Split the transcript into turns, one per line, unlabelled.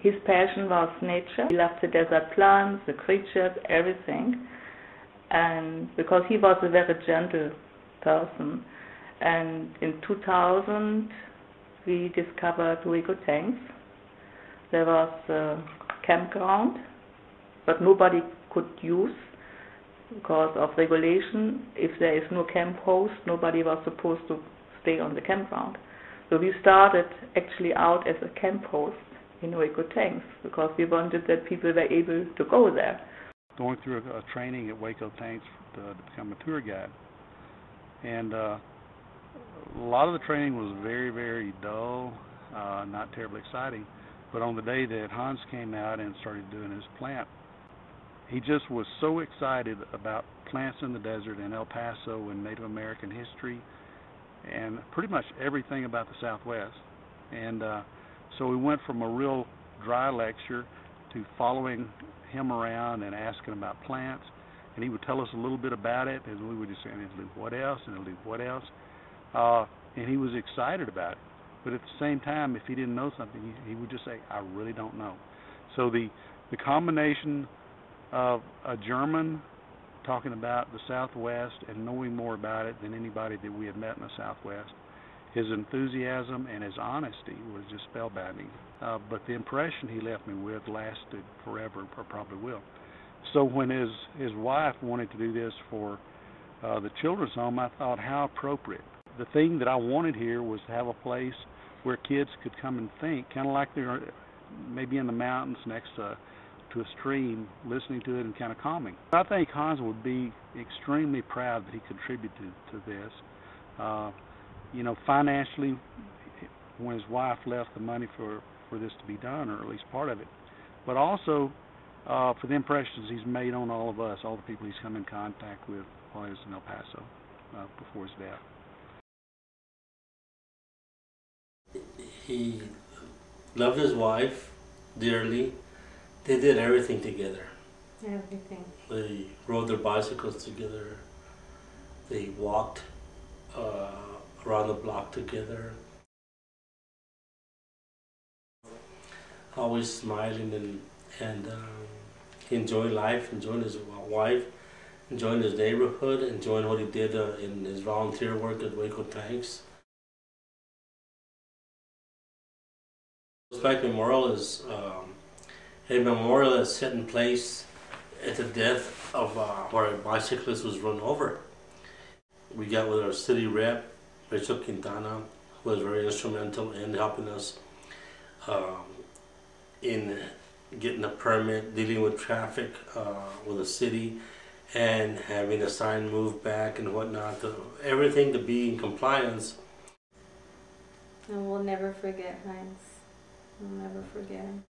his passion was nature. He loved the desert plants, the creatures, everything. And because he was a very gentle person. And in 2000, we discovered Duerkop tanks. There was a campground, but nobody could use because of regulation. If there is no camp host, nobody was supposed to stay on the campground. So we started actually out as a camp host in Duerkop tanks because we wanted that people were able to go there.
Going through a training at Duerkop tanks to become a tour guide, and a lot of the training was very, very dull, not terribly exciting. But on the day that Heinz came out and started doing his plant, he just was so excited about plants in the desert and El Paso and Native American history and pretty much everything about the Southwest. And so we went from a real dry lecture to following him around and asking about plants, and he would tell us a little bit about it, and we would just say, and he'll do what else, and he'll do what else, and he was excited about it. But at the same time, if he didn't know something, he would just say, I really don't know. So the combination of a German talking about the Southwest and knowing more about it than anybody that we had met in the Southwest, his enthusiasm and his honesty was just spellbinding. But the impression he left me with lasted forever, or probably will. So when his wife wanted to do this for the children's home, I thought, how appropriate. The thing that I wanted here was to have a place where kids could come and think, kind of like they're maybe in the mountains next to a stream, listening to it and kind of calming. I think Heinz would be extremely proud that he contributed to this. You know, financially, when his wife left the money for this to be done, or at least part of it, but also for the impressions he's made on all of us, all the people he's come in contact with while he was in El Paso before his death.
He loved his wife dearly. They did everything together.
Everything.
They rode their bicycles together. They walked around the block together. Always smiling and enjoying life, enjoying his wife, enjoying his neighborhood, enjoying what he did in his volunteer work at Duerkop tanks. Respect Memorial is a memorial that's set in place at the death of where a bicyclist was run over. We got with our city rep, Rachel Quintana, who was very instrumental in helping us in getting a permit, dealing with traffic with the city, and having a sign moved back and whatnot. Everything to be in compliance.
And we'll never forget Heinz. We'll never forget him.